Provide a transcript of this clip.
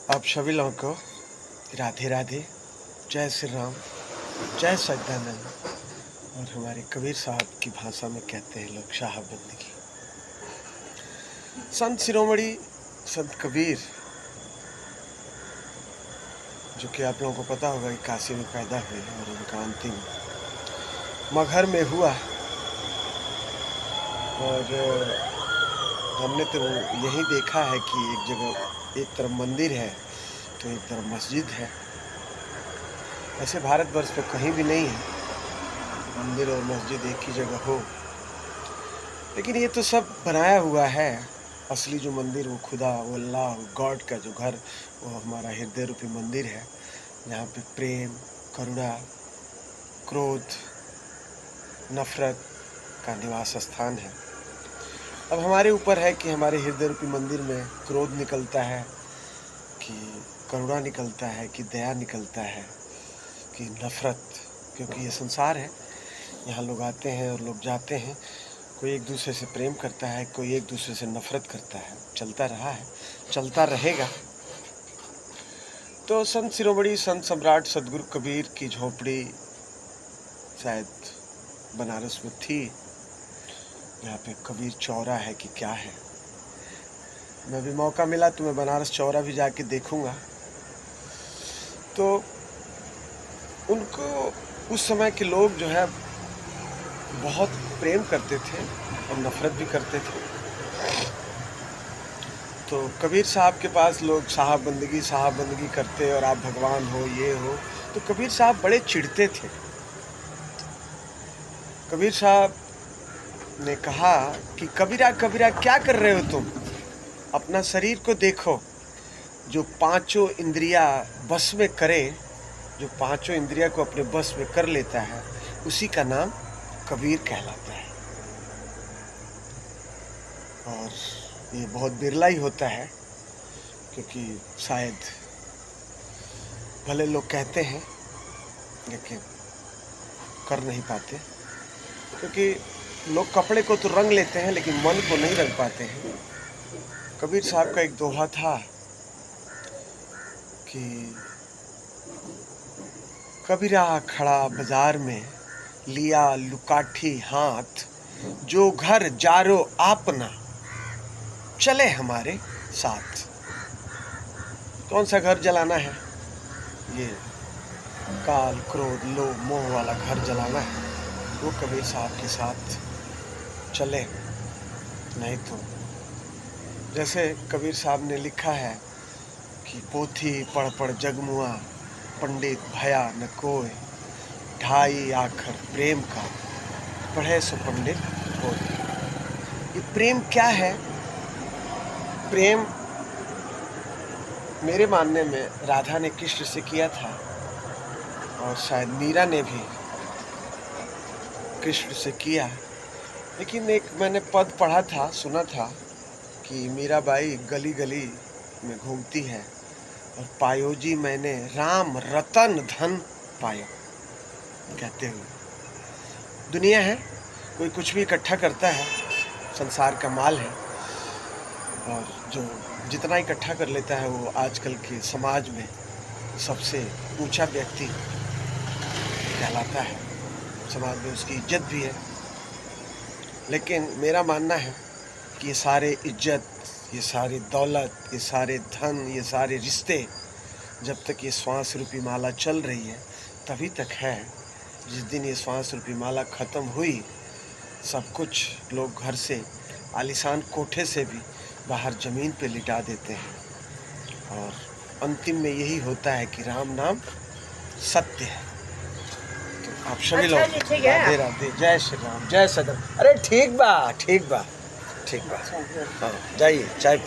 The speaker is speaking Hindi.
आप सभी लोगों को राधे राधे, जय श्री राम, जय सच्चिदानंद। और हमारे कबीर साहब की भाषा में कहते हैं लोग साहब बंदगी। संत शिरोमणि संत कबीर, जो कि आप लोगों को पता होगा कि काशी में पैदा हुए और उनका अंतिम मगहर में हुआ। और हमने तो यही देखा है कि एक जगह एक तरफ मंदिर है तो एक तरफ मस्जिद है। ऐसे भारतवर्ष में कहीं भी नहीं है मंदिर और मस्जिद एक ही जगह हो। लेकिन ये तो सब बनाया हुआ है। असली जो मंदिर वो खुदा, वो अल्लाह, गॉड का जो घर, वो हमारा हृदय रूपी मंदिर है, जहाँ पे प्रेम, करुणा, क्रोध, नफरत का निवास स्थान है। अब हमारे ऊपर है कि हमारे हृदय रूपी मंदिर में क्रोध निकलता है, कि करुणा निकलता है, कि दया निकलता है, कि नफरत। क्योंकि ये संसार है, यहाँ लोग आते हैं और लोग जाते हैं। कोई एक दूसरे से प्रेम करता है, कोई एक दूसरे से नफरत करता है। चलता रहा है, चलता रहेगा। तो संत शिरोमणि संत सम्राट सदगुरु कबीर की झोपड़ी शायद बनारस में थी। यहाँ पे कबीर चौरा है कि क्या है, मैं भी मौका मिला तो मैं बनारस चौरा भी जाके देखूंगा। तो उनको उस समय के लोग जो है बहुत प्रेम करते थे और नफरत भी करते थे। तो कबीर साहब के पास लोग साहब बंदगी करते और आप भगवान हो, ये हो। तो कबीर साहब बड़े चिढ़ते थे। कबीर साहब ने कहा कि कबीरा कबीरा क्या कर रहे हो तुम, अपना शरीर को देखो। जो पांचों इंद्रियां बस में करे, जो पांचों इंद्रियां को अपने बस में कर लेता है, उसी का नाम कबीर कहलाता है। और ये बहुत बिरला ही होता है, क्योंकि शायद भले लोग कहते हैं लेकिन कर नहीं पाते। क्योंकि लोग कपड़े को तो रंग लेते हैं लेकिन मन को नहीं रंग पाते हैं। कबीर साहब का एक दोहा था कि कबीरा खड़ा बाजार में, लिया लुकाठी हाथ, जो घर जारो आपना, चले हमारे साथ। कौन सा घर जलाना है? ये काल, क्रोध, लोभ, मोह वाला घर जलाना है, वो कबीर साहब के साथ चले। नहीं तो जैसे कबीर साहब ने लिखा है कि पोथी पढ़ पढ़ जगमुआ, पंडित भया न कोय, ढाई आखर प्रेम का, पढ़े सो पंडित होय। ये प्रेम क्या है? प्रेम मेरे मानने में राधा ने कृष्ण से किया था, और शायद मीरा ने भी कृष्ण से किया। लेकिन एक मैंने पद पढ़ा था, सुना था कि मीराबाई गली गली में घूमती है और पायो जी मैंने राम रतन धन पायो, कहते हुए। दुनिया है, कोई कुछ भी इकट्ठा करता है, संसार का माल है, और जो जितना इकट्ठा कर लेता है वो आजकल के समाज में सबसे ऊंचा व्यक्ति कहलाता है। समाज में उसकी इज्जत भी है। लेकिन मेरा मानना है कि ये सारे इज्जत, ये सारी दौलत, ये सारे धन, ये सारे रिश्ते, जब तक ये श्वास रूपी माला चल रही है तभी तक है। जिस दिन ये श्वास रूपी माला ख़त्म हुई, सब कुछ लोग घर से, आलीशान कोठे से भी बाहर ज़मीन पे लिटा देते हैं। और अंतिम में यही होता है कि राम नाम सत्य है। तो आप सभी लोग राधे राधे, जय श्री राम, जय सदन। अरे ठीक बा, ठीक बा, ठीक बा। हाँ, जाइए चाय